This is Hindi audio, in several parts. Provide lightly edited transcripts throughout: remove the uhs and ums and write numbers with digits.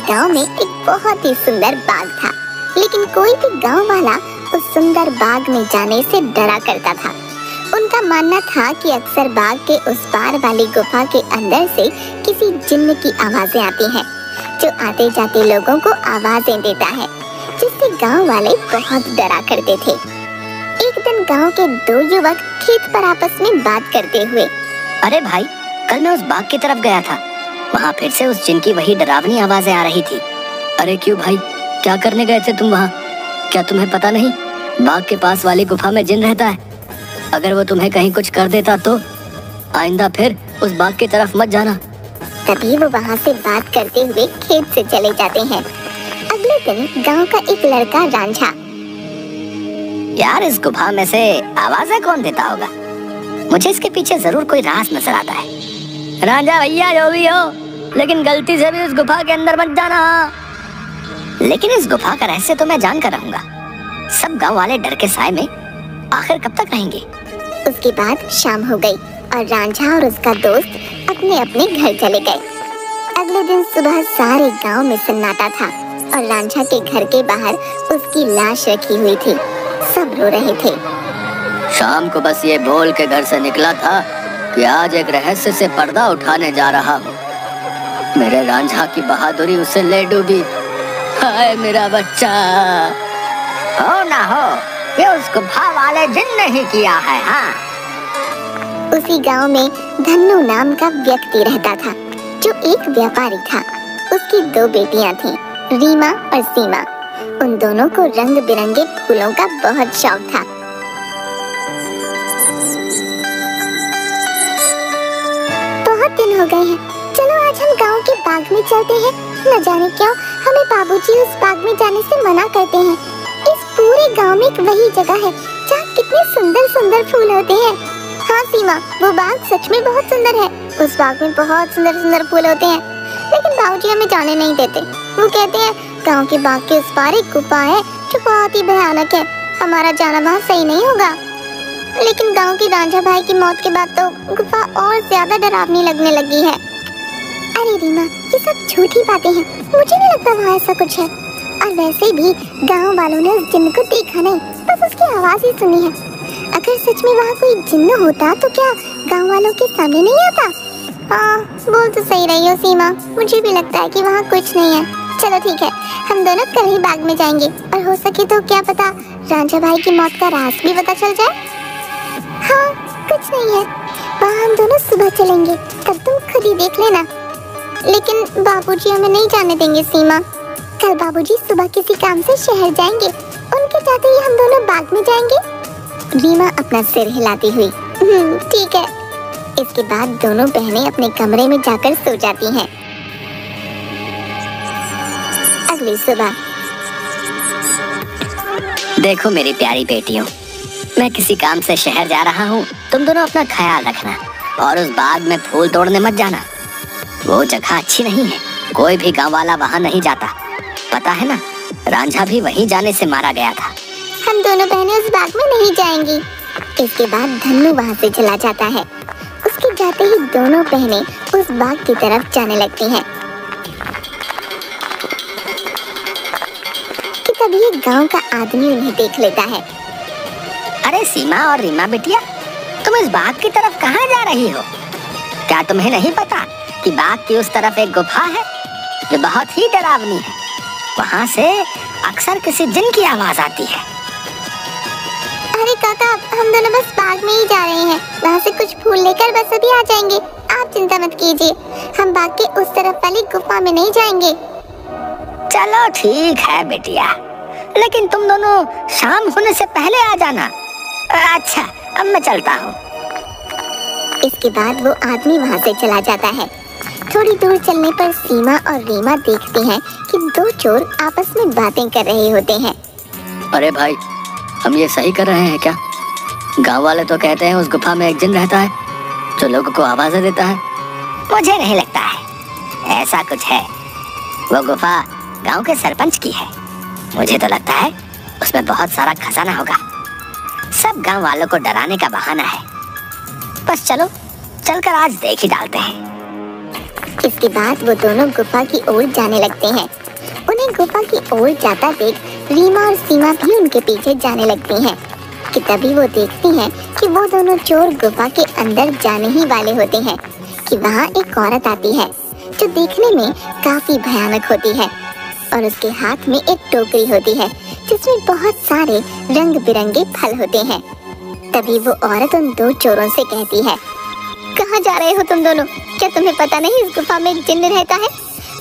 गांव में एक बहुत ही सुंदर बाग था, लेकिन कोई भी गांव वाला उस सुंदर बाग में जाने से डरा करता था। उनका मानना था कि अक्सर बाग के उस पार वाली गुफा के अंदर से किसी जिन्न की आवाजें आती हैं, जो आते जाते लोगों को आवाजें देता है, जिससे गांव वाले बहुत डरा करते थे। एक दिन गांव के दो युवक खेत पर आपस में बात करते हुए, अरे भाई, कल मैं उस बाग की तरफ गया था, वहाँ फिर से उस जिन की वही डरावनी आवाजें आ रही थी। अरे क्यों भाई, क्या करने गए थे तुम वहाँ? क्या तुम्हें पता नहीं बाग के पास वाली गुफा में जिन रहता है? अगर वो तुम्हें कहीं कुछ कर देता तो आइंदा फिर उस बाग की तरफ मत जाना। तभी वो वहाँ से बात करते हुए खेत से चले जाते हैं। अगले दिन गांव का एक लड़का रांझा, यार इस गुफा में से आवाजें कौन देता होगा? मुझे इसके पीछे जरूर कोई राज नजर आता है। रांझा भैया जो भी हो, लेकिन गलती से भी उस गुफा के अंदर मत जाना। लेकिन इस गुफा का रहस्य तो मैं जान कर रहूंगा। सब गांव वाले डर के साए में आखिर कब तक रहेंगे? उसके बाद शाम हो गई और रांझा और उसका दोस्त अपने अपने घर चले गए। अगले दिन सुबह सारे गांव में सन्नाटा था और रांझा के घर के बाहर उसकी लाश रखी हुई थी। सब रो रहे थे। शाम को बस ये बोल के घर से निकला था कि आज एक रहस्य से पर्दा उठाने जा रहा हूँ। मेरे रांझा की बहादुरी उसे ले डूबी। हाय मेरा बच्चा। हो ना हो, ये उस गुफा वाले जिन ने ही किया है। हाँ। उसी गांव में धन्नू नाम का व्यक्ति रहता था, जो एक व्यापारी था। उसकी दो बेटियां थीं, रीमा और सीमा। उन दोनों को रंग बिरंगे फूलों का बहुत शौक था। बहुत दिन हो गए हैं, चलो आज हम गांव के बाग में चलते हैं। न जाने क्यों हमें बाबूजी उस बाग में जाने से मना करते हैं। इस पूरे गांव में एक वही जगह है जहाँ कितने सुंदर सुंदर फूल होते हैं। हाँ सीमा, वो बाग सच में बहुत सुंदर है। उस बाग में बहुत सुंदर सुंदर फूल होते हैं, लेकिन बाबूजी हमें जाने नहीं देते। वो कहते हैं गांव के बाग के उस पार एक गुफा है जो बहुत ही भयानक है, हमारा जाना वहाँ सही नहीं होगा। लेकिन गांव की रांझा भाई की मौत के बाद तो गुफा और ज्यादा डरावनी लगने लगी है। अरे रीमा, ये सब झूठी बातें हैं, मुझे नहीं लगता वहाँ ऐसा कुछ है। और वैसे भी गांव वालों ने उस जिन्न को देखा नहीं, बस उसकी आवाज ही सुनी है। अगर सच में वहाँ कोई जिन्न होता तो क्या गांव वालों के सामने नहीं आता? हाँ, बोल तो सही रही हो सीमा, मुझे भी लगता है कि वहाँ कुछ नहीं है। चलो ठीक है, हम दोनों कल ही बाग में जाएंगे और हो सके तो क्या पता रांझा भाई की मौत का राज भी पता चल जाए। हाँ, कुछ नहीं है, वहाँ हम दोनों सुबह चलेंगे, तब तुम खुद ही देख लेना। लेकिन बाबूजी हमें नहीं जाने देंगे सीमा। कल बाबूजी सुबह किसी काम से शहर जाएंगे, उनके जाते ही हम दोनों बाग में जाएंगे। रीमा अपना सिर हिलाती हुई ठीक है। इसके बाद दोनों बहनें अपने कमरे में जाकर सो जाती हैं। अगली सुबह, देखो मेरी प्यारी बेटियों, मैं किसी काम से शहर जा रहा हूँ। तुम दोनों अपना ख्याल रखना और उस बाग में फूल तोड़ने मत जाना। वो जगह अच्छी नहीं है, कोई भी गांव वाला वहाँ नहीं जाता। पता है ना, रांझा भी वहीं जाने से मारा गया था। हम दोनों बहनें उस बाग में नहीं जाएंगी। इसके बाद धन्नू वहाँ से चला जाता है। उसके जाते ही दोनों बहनें उस बाग की तरफ जाने लगती हैं कि तभी एक गांव का आदमी उन्हें देख लेता है। अरे सीमा और रीमा बेटिया, तुम इस बाग की तरफ कहाँ जा रही हो? क्या तुम्हें नहीं पता कि बाग की उस तरफ एक गुफा है जो बहुत ही डरावनी है? वहाँ से अक्सर किसी जिन की आवाज आती है। अरे काका, हम दोनों बस बाग में ही जा रहे हैं, वहाँ से कुछ फूल लेकर बस अभी आ जाएंगे। आप चिंता मत कीजिए, हम बाग के उस तरफ वाली गुफा में नहीं जाएंगे। चलो ठीक है बेटिया, लेकिन तुम दोनों शाम होने से पहले आ जाना। अच्छा, अब मैं चलता हूँ। इसके बाद वो आदमी वहाँ से चला जाता है। थोड़ी दूर चलने पर सीमा और रीमा देखती हैं कि दो चोर आपस में बातें कर रहे होते हैं। अरे भाई, हम ये सही कर रहे हैं क्या? गांव वाले तो कहते हैं उस गुफा में एक जिन रहता है जो लोगों को आवाजें देता है। मुझे नहीं लगता है ऐसा कुछ है। वो गुफा गांव के सरपंच की है। मुझे तो लगता है उसमें बहुत सारा खजाना होगा। सब गांव वालों को डराने का बहाना है। बस चलो, चलकर आज देख ही डालते हैं। इसके बाद वो दोनों गुफा की ओर जाने लगते हैं। उन्हें गुफा की ओर जाता देख रीमा और सीमा भी उनके पीछे जाने लगती हैं कि तभी वो देखती हैं कि वो दोनों चोर गुफा के अंदर जाने ही वाले होते हैं कि वहाँ एक औरत आती है जो देखने में काफी भयानक होती है और उसके हाथ में एक टोकरी होती है जिसमें बहुत सारे रंग बिरंगे फल होते हैं। तभी वो औरत उन दो चोरों से कहती है, कहाँ जा रहे हो तुम दोनों? क्या तुम्हें पता नहीं इस गुफा में एक जिन्न रहता है?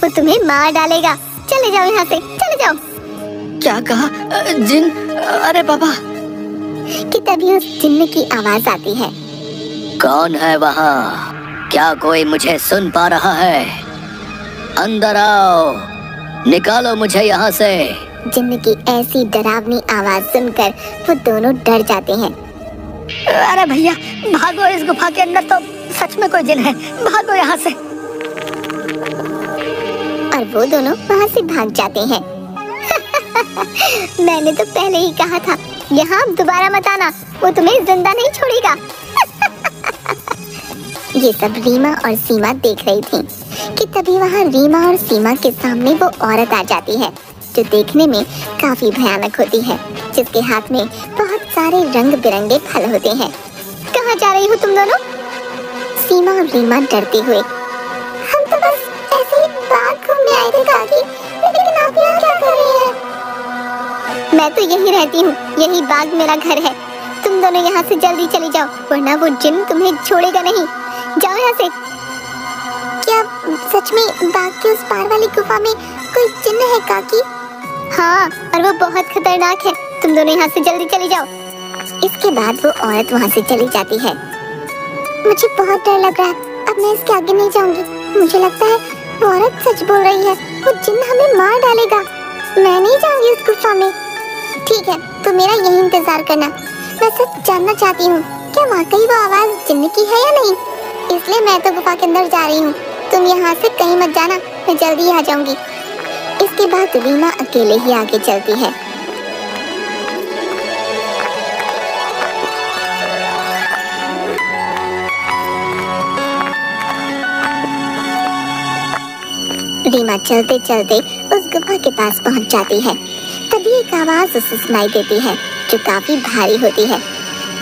वो तुम्हें मार डालेगा। चले जाओ यहाँ से, चले जाओ। क्या कहा? जिन? अरे बाबा! कि तभी उस जिन्न की आवाज आती है, कौन है वहाँ? क्या कोई मुझे सुन पा रहा है? अंदर आओ, निकालो मुझे यहाँ से। जिन्न की ऐसी डरावनी आवाज सुनकर वो दोनों डर जाते हैं। अरे भैया भागो, इस गुफा के अंदर तो सच में कोई जिन है, भागो यहाँ से। और वो दोनों वहाँ से भाग जाते हैं। मैंने तो पहले ही कहा था, यहाँ दोबारा मत आना, वो तुम्हें जिंदा नहीं छोड़ेगा। ये सब रीमा और सीमा देख रही थीं कि तभी वहाँ रीमा और सीमा के सामने वो औरत आ जाती है जो देखने में काफी भयानक होती है, जिसके हाथ में बहुत सारे रंग बिरंगे फल होते हैं। कहाँ जा रही हो तुम दोनों? सीमा और रीमा डरते हुए, हम तो बस ऐसे ही बाग घूमने आए थे काकी, लेकिन आप यहाँ क्या कर रही हैं? मैं तो यही रहती हूँ, यही बाग मेरा घर है। तुम दोनों यहाँ से जल्दी चली जाओ, वरना वो जिन्न तुम्हें छोड़ेगा नहीं। जाओ यहाँ से। क्या सच में बाग के उस पार वाली गुफा में कोई जिन्न है काकी? हाँ, और वो बहुत खतरनाक है। तुम दोनों यहाँ से जल्दी चली जाओ। इसके बाद वो औरत वहाँ से चली जाती है। मुझे बहुत डर लग रहा है, अब मैं इसके आगे नहीं जाऊंगी। मुझे लगता है वो औरत सच बोल रही है, वो जिन्न हमें मार डालेगा। मैं नहीं जाऊंगी उस गुफा में। ठीक है, तो मेरा यही इंतजार करना। मैं सच जानना चाहती हूँ, क्या वाकई वो आवाज जिन्न की है या नहीं? इसलिए मैं तो गुफा के अंदर जा रही हूँ। तुम यहाँ से कहीं मत जाना, मैं जल्दी आ जाऊंगी। इसके बाद रीमा अकेले ही आगे चलती है। रीमा चलते चलते उस गुफा के पास पहुंच जाती है। तभी एक आवाज उसे सुनाई देती है जो काफी भारी होती है।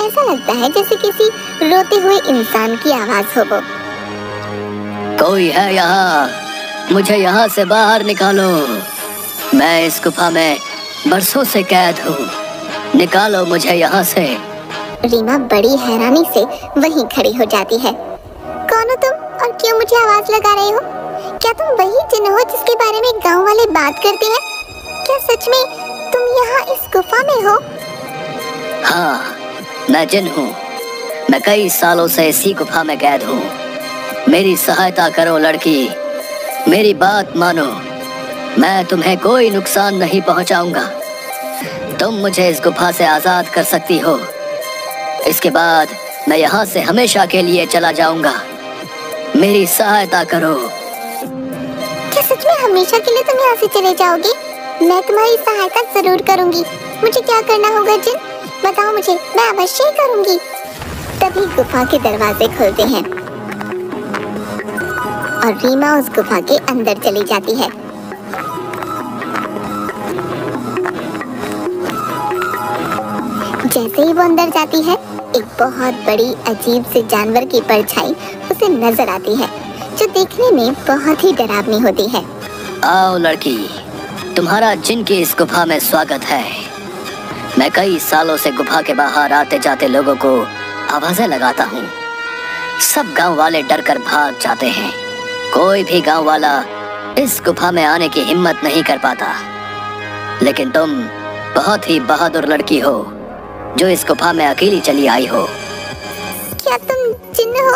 ऐसा लगता है जैसे किसी रोते हुए इंसान की आवाज हो। वो कोई है यहाँ? मुझे यहाँ से बाहर निकालो। मैं इस गुफा में बरसों से कैद हूँ, निकालो मुझे यहाँ से। रीमा बड़ी हैरानी से वहीं खड़ी हो जाती है। कौन हो तुम और क्यों मुझे आवाज लगा रहे हो? क्या तुम वही जिन्न हो जिसके बारे में गांव वाले बात करते हैं? क्या सच में तुम यहाँ इस गुफा में हो? हाँ, मैं जिन्न हूँ। मैं कई सालों से इसी गुफा में कैद हूँ। मेरी सहायता करो लड़की, मेरी बात मानो। मैं तुम्हें कोई नुकसान नहीं पहुंचाऊंगा। तुम मुझे इस गुफा से आजाद कर सकती हो। इसके बाद मैं यहाँ से हमेशा के लिए चला जाऊंगा। मेरी सहायता करो। क्या सच में हमेशा के लिए तुम यहाँ से चले जाओगे? मैं तुम्हारी सहायता जरूर करूंगी। मुझे क्या करना होगा जिन? बताओ मुझे, मैं अवश्य ही करूंगी। तभी गुफा के दरवाजे खुलते हैं और रीमा उस गुफा के अंदर चली जाती है। जैसे ही वो अंदर जाती है, एक बहुत बड़ी अजीब से जानवर की परछाई उसे नजर आती है जो देखने में बहुत ही डरावनी होती है। आओ लड़की, तुम्हारा जिन की इस गुफा में स्वागत है। मैं कई सालों से गुफा के बाहर आते जाते लोगों को आवाजें लगाता हूँ। सब गांव वाले डर कर भाग जाते हैं। कोई भी गांव वाला इस गुफा में आने की हिम्मत नहीं कर पाता। लेकिन तुम बहुत ही बहादुर लड़की हो जो इस गुफा में अकेली चली आई हो। क्या तुम जिन्न हो?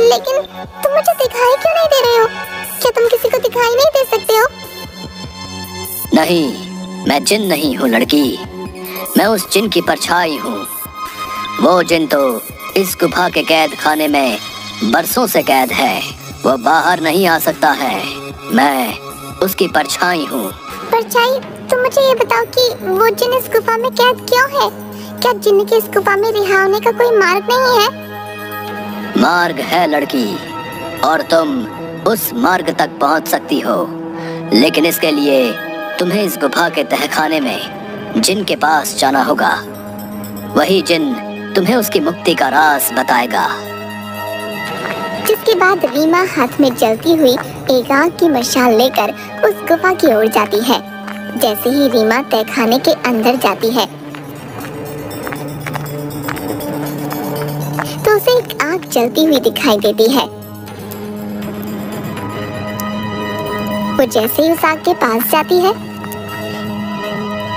लेकिन तुम मुझे दिखाई क्यों नहीं दे रहे हो? क्या तुम किसी को दिखाई नहीं दे सकते हो? नहीं, मैं जिन नहीं हूँ लड़की, मैं उस जिन की परछाई हूँ। वो जिन तो इस गुफा के कैद खाने में बरसों से कैद है, वो बाहर नहीं आ सकता है। मैं उसकी परछाई हूँ। परछाई? तुम मुझे ये बताओ कि वो जिन इस गुफा में कैद क्यों है? क्या जिन्न के इस गुफा में रिहा होने का कोई मार्ग नहीं है? मार्ग है लड़की, और तुम उस मार्ग तक पहुंच सकती हो, लेकिन इसके लिए तुम्हें इस गुफा के तहखाने में जिन के पास जाना होगा। वही जिन तुम्हें उसकी मुक्ति का राज बताएगा। जिसके बाद रीमा हाथ में जलती हुई एक आग की मशाल लेकर उस गुफा की ओर जाती है। जैसे ही रीमा तहखाने के अंदर जाती है तो उसे एक आग जलती हुई दिखाई देती है। वो जैसे ही उस आग के पास जाती है,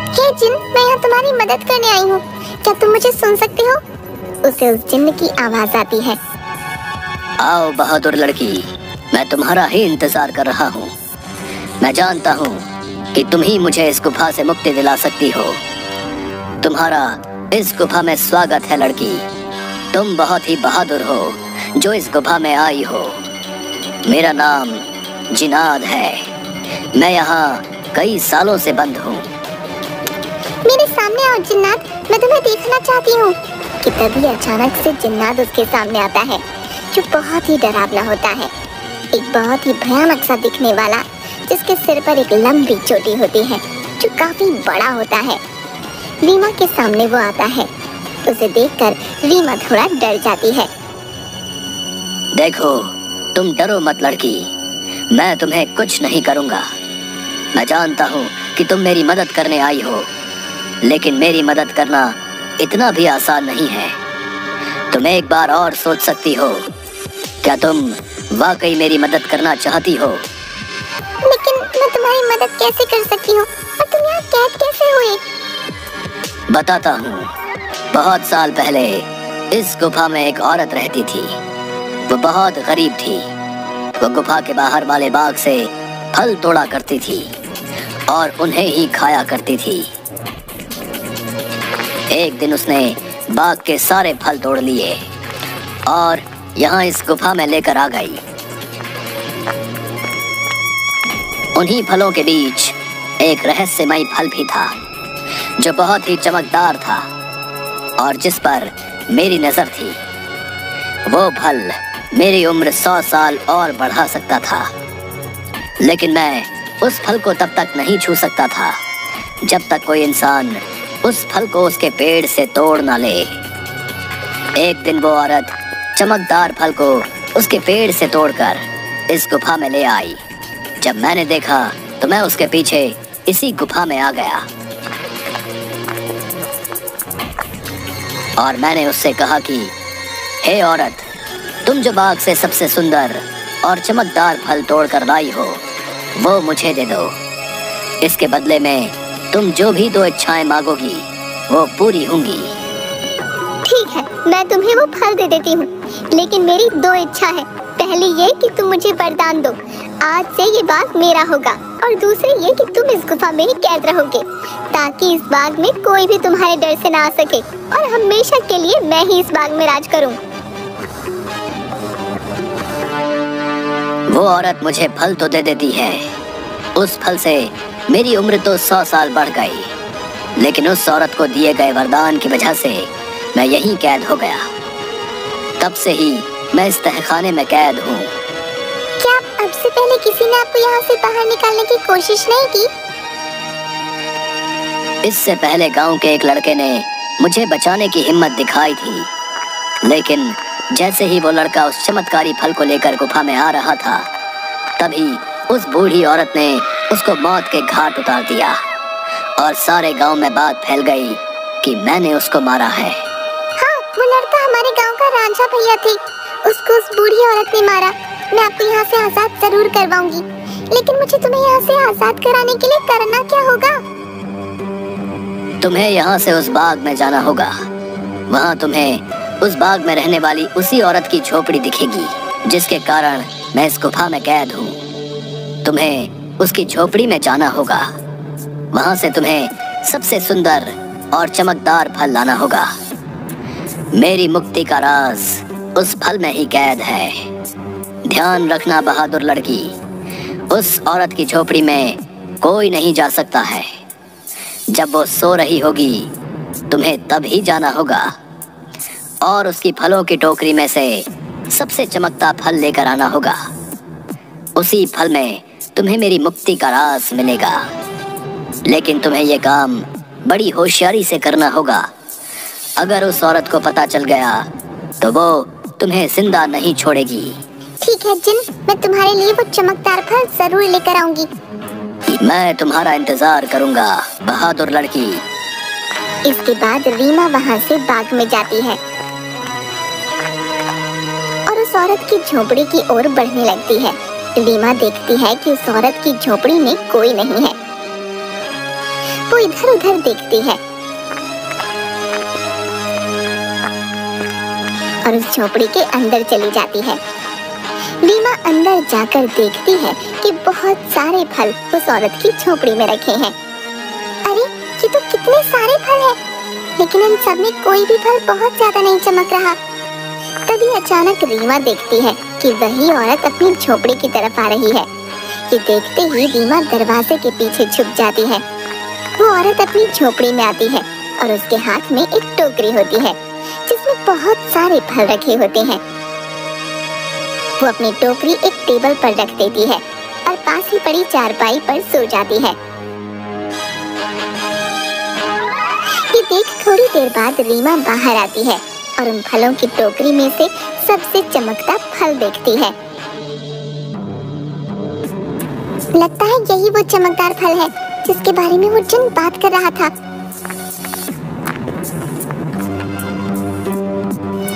हे जिन, मैं यहाँ तुम्हारी मदद करने आई हूँ, क्या तुम मुझे सुन सकते हो? उसे उस जिन्न की आवाज आती है। आओ बहादुर लड़की, मैं तुम्हारा ही इंतजार कर रहा हूँ। मैं जानता हूँ कि तुम ही मुझे इस गुफा से मुक्ति दिला सकती हो। तुम्हारा इस गुफा में स्वागत है लड़की। तुम बहुत ही बहादुर हो जो इस गुफा में आई हो। मेरा नाम जिनाद है। मैं यहाँ कई सालों से बंद हूँ। मेरे सामने आओ जिन्नात, मैं तुम्हें देखना चाहती हूँ। कि तभी अचानक से जिन्नात उसके सामने आता है, जो बहुत ही डरावना होता है। एक बहुत ही भयानक सा दिखने वाला, जिसके सिर पर एक लंबी चोटी होती है जो काफी बड़ा होता है। रीमा के सामने वो आता है। उसे देखकर रीमा थोड़ा डर जाती है। देखो, तुम डरो मत लड़की, मैं तुम्हें कुछ नहीं करूँगा। मैं जानता हूँ कि तुम मेरी मदद करने आई हो, लेकिन मेरी मदद करना इतना भी आसान नहीं है। तुम एक बार और सोच सकती हो। क्या तुम वाकई मेरी मदद करना चाहती हो? लेकिन मैं तुम्हारी मदद कैसे कर सकती हूँ, और तुम यहाँ कैद कैसे हुए? बताता हूँ। बहुत साल पहले इस गुफा में एक औरत रहती थी। वो बहुत गरीब थी। वो गुफा के बाहर वाले बाग से फल तोड़ा करती थी और उन्हें ही खाया करती थी। एक दिन उसने बाग के सारे फल तोड़ लिए और यहाँ इस गुफा में लेकर आ गई। उन्हीं फलों के बीच एक रहस्यमय फल भी था, जो बहुत ही चमकदार था और जिस पर मेरी नजर थी। वो फल मेरी उम्र 100 साल और बढ़ा सकता था, लेकिन मैं उस फल को तब तक नहीं छू सकता था जब तक कोई इंसान उस फल को उसके पेड़ से तोड़ ना ले। एक दिन वो औरत चमकदार फल को उसके पेड़ से तोड़कर इस गुफा में ले आई। जब मैंने देखा तो मैं उसके पीछे इसी गुफा में आ गया और मैंने उससे कहा कि हे औरत, तुम जो बाग से सबसे सुंदर और चमकदार फल तोड़कर लाई हो, वो मुझे दे दो। इसके बदले में तुम जो भी 2 इच्छाएं मांगोगी वो पूरी होंगी। ठीक है, मैं तुम्हें वो फल दे देती हूँ, लेकिन मेरी 2 इच्छा है। पहली ये कि तुम मुझे वरदान दो, आज से ये बाग मेरा होगा, और दूसरी ये कि तुम इस गुफा में ही कैद रहोगे, ताकि इस बाग में कोई भी तुम्हारे डर से ना आ सके और हमेशा के लिए मैं ही इस बाग में राज करूँ। वो औरत मुझे फल तो दे देती है। उस फल से मेरी उम्र तो 100 साल बढ़ गई, लेकिन उस औरत को दिए गए वरदान की वजह से मैं यहीं कैद हो गया। तब से ही मैं इस तहखाने में कैद हूँ। क्या अब से पहले किसी ने आपको यहाँ से बाहर निकालने की कोशिश नहीं की? इससे पहले गांव के एक लड़के ने मुझे बचाने की हिम्मत दिखाई थी, लेकिन जैसे ही वो लड़का उस चमत्कारी फल को लेकर गुफा में आ रहा था, तभी उस बूढ़ी औरत ने उसको मौत के घाट उतार दिया और सारे गांव में बात फैल गई कि मैंने उसको मारा है। हाँ, वो लड़का हमारे गांव का रांझा भैया थे। उसको उस बूढ़ी औरत ने मारा। मैं आपको यहाँ से आजाद जरूर करवाऊंगी, लेकिन मुझे तुम्हें यहाँ से आजाद कराने के लिए करना क्या होगा? तुम्हें यहाँ से उस बाग में जाना होगा। वहाँ तुम्हें उस बाग में रहने वाली उसी औरत की झोपड़ी दिखेगी, जिसके कारण मैं इस गुफा में कैद हूँ। तुम्हें उसकी झोपड़ी में जाना होगा। वहाँ से तुम्हें सबसे सुंदर और चमकदार फल लाना होगा। मेरी मुक्ति का राज उस फल में ही कैद है। ध्यान रखना बहादुर लड़की, उस औरत की झोपड़ी में कोई नहीं जा सकता है। जब वो सो रही होगी तुम्हें तब ही जाना होगा और उसकी फलों की टोकरी में से सबसे चमकता फल लेकर आना होगा। उसी फल में तुम्हें मेरी मुक्ति का रास मिलेगा। लेकिन तुम्हें यह काम बड़ी होशियारी से करना होगा। अगर उस औरत को पता चल गया तो वो तुम्हें जिंदा नहीं छोड़ेगी। ठीक है जिन, मैं तुम्हारे लिए वो चमकदार फल जरूर लेकर आऊंगी। मैं तुम्हारा इंतजार करूंगा बहादुर लड़की। इसके बाद रीमा वहाँ से बाग में जाती है और उस औरत की झोपड़ी की ओर बढ़ने लगती है। रीमा देखती है कि उस औरत की झोपड़ी में कोई नहीं है। वो इधर उधर देखती है और उस झोपड़ी के अंदर चली जाती है। रीमा अंदर जाकर देखती है कि बहुत सारे फल उस औरत की झोपड़ी में रखे हैं। अरे ये तो कितने सारे फल हैं, लेकिन इन सब में कोई भी फल बहुत ज्यादा नहीं चमक रहा। तभी अचानक रीमा देखती है कि वही औरत अपनी झोपड़ी की तरफ आ रही है। ये देखते ही रीमा दरवाजे के पीछे छुप जाती है। वो औरत अपनी झोपड़ी में आती है और उसके हाथ में एक टोकरी होती है जिसमें बहुत सारे फल रखे होते हैं। वो अपनी टोकरी एक टेबल पर रख देती है और पास ही पड़ी चारपाई पर सो जाती है। ये देख थोड़ी देर बाद रीमा बाहर आती है और उन फलों की टोकरी में से सबसे चमकता फल देखती है। लगता है यही वो चमकदार फल है जिसके बारे में वो जिन बात कर रहा था।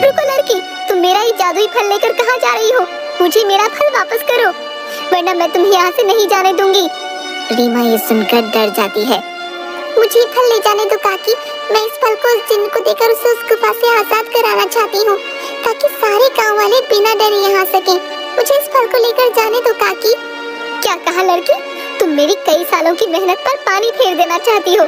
रुको लड़की, तुम मेरा ये जादुई फल लेकर कहाँ जा रही हो? मुझे मेरा फल वापस करो, वरना मैं तुम्हें यहाँ से नहीं जाने दूंगी। रीमा ये सुनकर डर जाती है। मुझे फल ले जाने दो काकी, मैं इस फल को उस जिन्न को देकर उसे उस गुफा से आजाद कराना चाहती हूँ, ताकि सारे गांव वाले बिना डरे यहाँ सकें। मुझे इस फल को लेकर जाने दो काकी। क्या कहा लड़की? तुम मेरी कई सालों की मेहनत पर पानी फेर देना चाहती हो?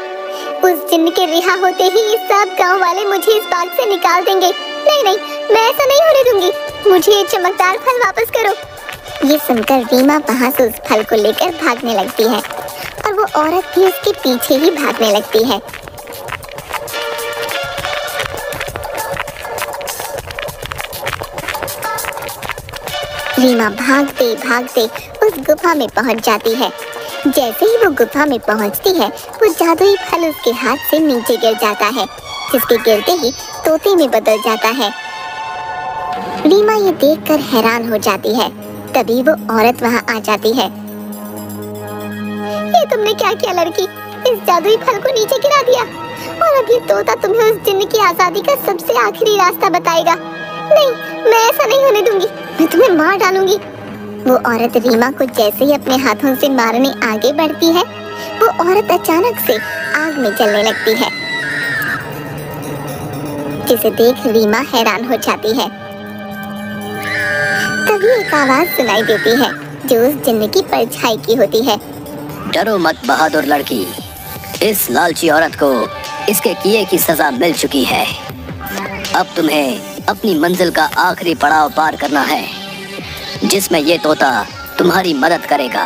उस जिन्न के रिहा होते ही ये सब गांव वाले मुझे इस बाग से निकाल देंगे। नहीं नहीं, मैं ऐसा नहीं होने दूंगी। मुझे ये चमकदार फल वापस करो। ये सुनकर रीमा वहाँ से उस फल को लेकर भागने लगती है और वो औरत भी उसके पीछे ही भागने लगती है। रीमा भागते भागते उस गुफा में पहुंच जाती है। जैसे ही वो गुफा में पहुंचती है, वो जादुई फल उसके हाथ से नीचे गिर जाता है, जिसके गिरते ही तोते में बदल जाता है। रीमा ये देखकर हैरान हो जाती है। तभी वो औरत वहाँ आ जाती है। ये तुमने क्या किया लड़की? इस जादुई फल को नीचे गिरा दिया और अब ये तोता तुम्हें उस जिन्न की आजादी का सबसे आखिरी रास्ता बताएगा। नहीं, मैं ऐसा नहीं होने दूंगी, मैं तुम्हें मार डालूंगी। वो औरत रीमा को जैसे ही अपने हाथों से मारने आगे बढ़ती है, वो औरत अचानक से आग में जलने लगती है, जिसे देख रीमा हैरान हो जाती है। तभी एक आवाज सुनाई देती है जो उस जिन्न की परछाई की होती है। डरो मत बहादुर लड़की, इस लालची औरत को इसके किए की सजा मिल चुकी है। अब तुम्हें अपनी मंजिल का आखिरी पड़ाव पार करना है, जिसमें ये तोता तुम्हारी मदद करेगा।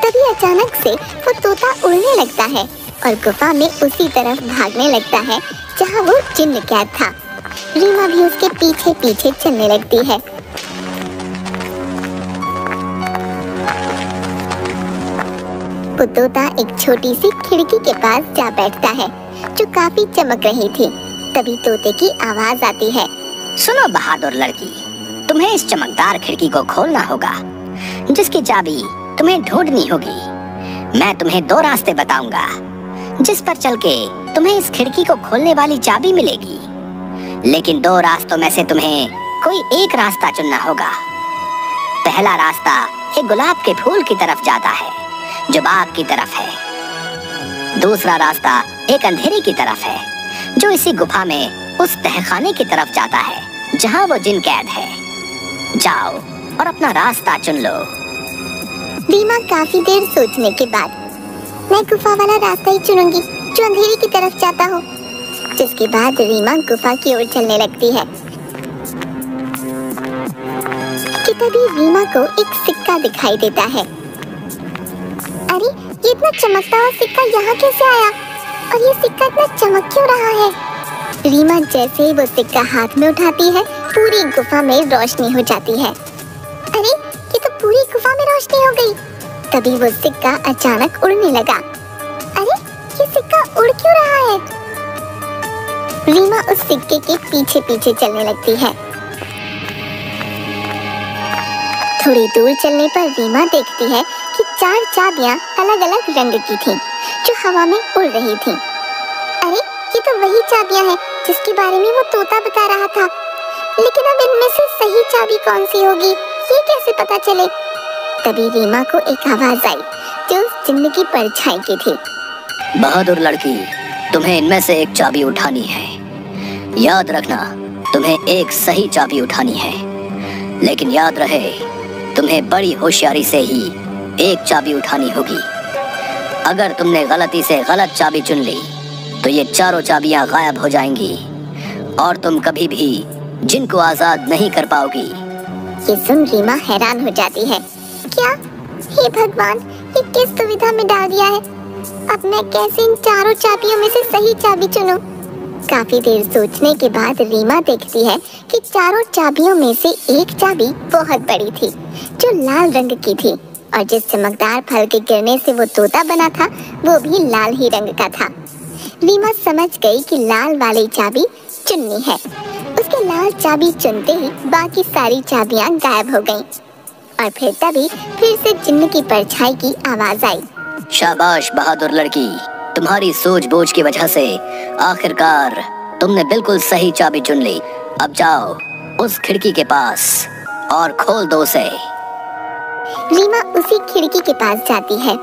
तभी अचानक से वो तोता उड़ने लगता है और गुफा में उसी तरफ भागने लगता है जहाँ वो जिन्न कैद था। रीमा भी उसके पीछे पीछे चलने लगती है। वो तोता एक छोटी सी खिड़की के पास जा बैठता है जो काफी चमक रही थी। तभी तोते की आवाज आती है। सुनो बहादुर लड़की, तुम्हें इस चमकदार खिड़की को खोलना होगा, जिसकी चाबी तुम्हें ढूंढनी होगी। मैं तुम्हें दो रास्ते बताऊंगा, जिस पर चल के तुम्हें इस खिड़की को खोलने वाली चाबी मिलेगी। लेकिन दो रास्तों में से तुम्हें कोई एक रास्ता चुनना होगा। पहला रास्ता एक गुलाब के फूल की तरफ जाता है, जो बाग की तरफ है। दूसरा रास्ता एक अंधेरे की तरफ है, जो इसी गुफा में उस तहखाने की तरफ जाता है जहाँ वो जिन कैद है। जाओ और अपना रास्ता चुन लो। रीमा काफी देर सोचने के बाद मैं गुफा वाला रास्ता ही चुनूंगी जो अंधेरे की तरफ जाता हो। जिसके बाद रीमा गुफा की ओर चलने लगती है कि तभी रीमा को एक सिक्का दिखाई देता है। अरे ये इतना चमकता हुआ सिक्का यहाँ कैसे आया और ये सिक्का इतना चमक क्यों रहा है? रीमा जैसे ही वो सिक्का हाथ में उठाती है, पूरी गुफा में रोशनी हो जाती है। अरे ये तो पूरी गुफा में रोशनी हो गई। तभी वो सिक्का अचानक उड़ने लगा। अरे ये सिक्का उड़ क्यों रहा है? रीमा उस सिक्के के पीछे पीछे चलने लगती है। थोड़ी दूर चलने पर रीमा देखती है कि 4 चाबियां अलग अलग रंग की थीं, जो हवा में उड़ रही थीं। अरे ये तो वही चाबियां हैं जिसके बारे में वो तोता बता रहा था। लेकिन अब इनमें से सही चाबी कौन सी होगी, ये कैसे पता चले? तभी रीमा को एक आवाज आई जो उस जिन्न की परछाई की थी। बहादुर लड़की, तुम्हें इनमें से एक चाबी उठानी है। याद रखना, तुम्हें एक सही चाबी उठानी है, लेकिन याद रहे तुम्हें बड़ी होशियारी से ही एक चाबी उठानी होगी। अगर तुमने गलती से गलत चाबी चुन ली तो ये चारों चाबियां गायब हो जाएंगी और तुम कभी भी जिन को आजाद नहीं कर पाओगी। ये सुन रीमा हैरान हो जाती है। क्या? हे भगवान, ये किस दुविधा में डाल दिया है? अब मैं कैसे इन चारों चाबियों में से सही चाबी चुनूं? काफी देर सोचने के बाद रीमा देखती है कि चारों चाबियों में से एक चाबी बहुत बड़ी थी, जो लाल रंग की थी, और जिस चमकदार फल के गिरने से वो तोता बना था वो भी लाल ही रंग का था। रीमा समझ गई कि लाल वाली चाबी चुननी है। उसके लाल चाबी चुनते ही बाकी सारी चाबियां गायब हो गईं। और तभी फिर से जिन्न की परछाई की आवाज आई। शाबाश बहादुर लड़की, तुम्हारी सूझबूझ की वजह से आखिरकार तुमने बिल्कुल सही चाबी चुन ली। अब जाओ उस खिड़की के पास और खोल दो उसे। रीमा उसी खिड़की के पास जाती है।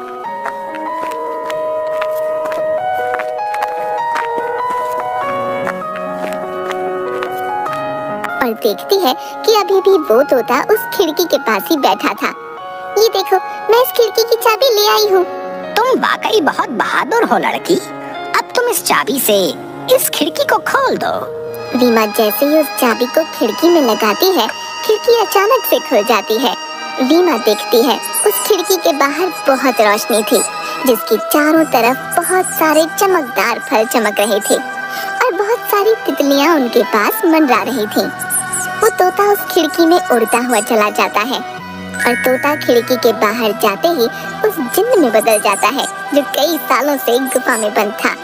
और देखती है कि अभी भी वो तोता उस खिड़की के पास ही बैठा था। ये देखो, मैं इस खिड़की की चाबी ले आई हूँ। तुम वाकई बहुत बहादुर हो लड़की। अब तुम इस चाबी से इस खिड़की को खोल दो। रीमा जैसे ही उस चाबी को खिड़की में लगाती है, खिड़की अचानक से खुल जाती है। रीमा देखती है उस खिड़की के बाहर बहुत रोशनी थी, जिसकी चारों तरफ बहुत सारे चमकदार फल चमक रहे थे और बहुत सारी तितलियां उनके पास मंडरा रही थीं। वो तोता उस खिड़की में उड़ता हुआ चला जाता है और तोता खिड़की के बाहर जाते ही उस जिन्न में बदल जाता है, जो कई सालों से गुफा में बंद था।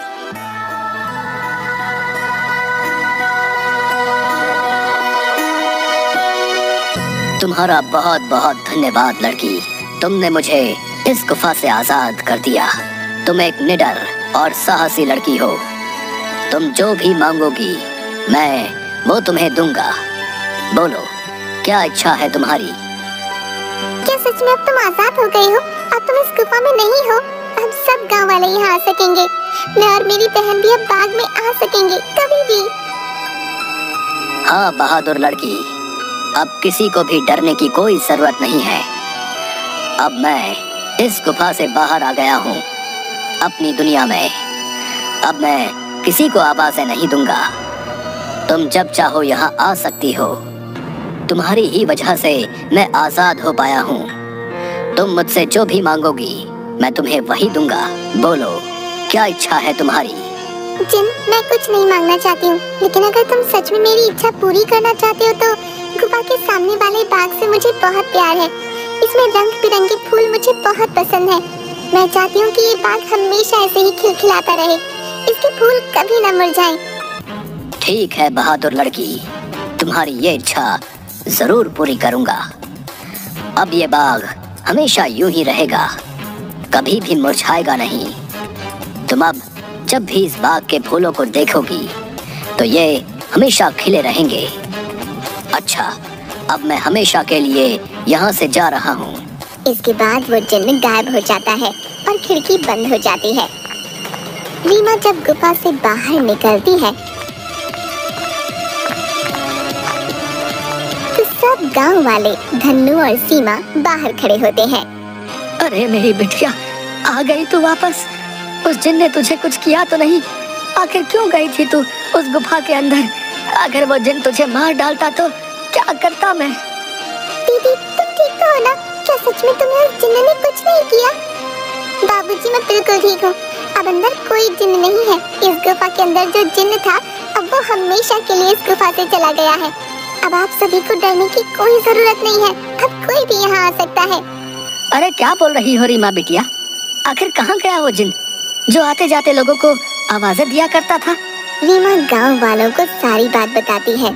तुम्हारा बहुत बहुत धन्यवाद लड़की, तुमने मुझे इस गुफा से आजाद कर दिया। तुम एक निडर और साहसी लड़की हो। तुम जो भी मांगोगी मैं वो तुम्हें दूंगा। बोलो, क्या इच्छा है तुम्हारी? क्या सच में अब तुम आजाद हो गई हो? अब तुम इस गुफा में नहीं हो। अब सब गांव वाले यहाँ आ सकेंगे। मैं और मेरी बहन भी अब बाग में आ सकेंगे कभी भी। हाँ बहादुर लड़की, अब किसी को भी डरने की कोई जरूरत नहीं है। अब मैं इस गुफा से बाहर आ गया हूँ अपनी दुनिया में। अब मैं किसी को आवाज़ें नहीं दूंगा। तुम जब चाहो यहाँ आ सकती हो। तुम्हारी ही वजह से मैं आजाद हो पाया हूँ। तुम मुझसे जो भी मांगोगी मैं तुम्हें वही दूंगा। बोलो, क्या इच्छा है तुम्हारी? जिन, मैं कुछ नहीं मांगना चाहती हूँ, लेकिन अगर तुम सच में मेरी इच्छा पूरी करना चाहते हो तो गुफा के सामने वाले बाग से मुझे बहुत प्यार है। इसमें रंग बिरंगे फूल मुझे बहुत पसंद है। मैं चाहती हूँ कि ये बाग हमेशा ऐसे ही खिलखिलाता रहे, इसके फूल कभी न मुरझाएं। ठीक है बहादुर लड़की, तुम्हारी ये इच्छा जरूर पूरी करूंगा। अब ये बाग हमेशा यूं ही रहेगा, कभी भी मुरझाएगा नहीं। तुम अब जब भी इस बाग के फूलों को देखोगी तो ये हमेशा खिले रहेंगे। अच्छा, अब मैं हमेशा के लिए यहाँ से जा रहा हूँ। इसके बाद वो जिन्न गायब हो जाता है और खिड़की बंद हो जाती है। रीमा जब गुफा से बाहर निकलती है तो सब गांव वाले धन्नू और सीमा बाहर खड़े होते हैं। अरे मेरी बिटिया, आ गई तू वापस। उस जिन ने तुझे कुछ किया तो नहीं? आखिर क्यों गई थी तू उस गुफा के अंदर? अगर वो जिन तुझे मार डालता तो क्या करता मैं? दीदी, तुम ठीक तो हो ना? क्या सच में तुम्हें उस जिन्न ने कुछ नहीं किया? बाबूजी, मैं बिल्कुल ठीक हूँ। अब अंदर कोई जिन्न नहीं है। इस गुफा के अंदर जो जिन्न था अब वो हमेशा के लिए इस गुफा से चला गया है। अब आप सभी को डरने की कोई जरूरत नहीं है। अब कोई भी यहाँ आ सकता है। अरे क्या बोल रही हो रीमा बिटिया? आखिर कहाँ गया वो जिन जो आते जाते लोगों को आवाजें दिया करता था? रीमा गांव वालों को सारी बात बताती है।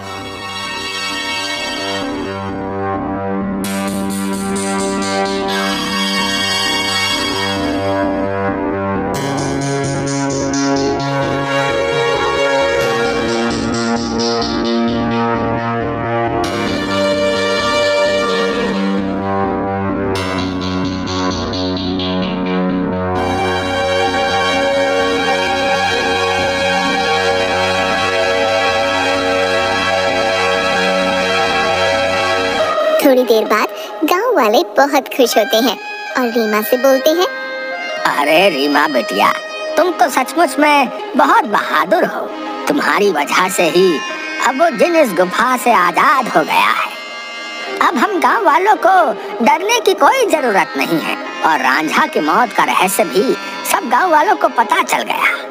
थोड़ी देर बाद गांव वाले बहुत खुश होते हैं और रीमा से बोलते हैं, अरे रीमा बिटिया, तुम तो सचमुच में बहुत बहादुर हो। तुम्हारी वजह से ही अब वो जिन इस गुफा से आजाद हो गया है। अब हम गांव वालों को डरने की कोई जरूरत नहीं है। और रांझा की मौत का रहस्य भी सब गांव वालों को पता चल गया।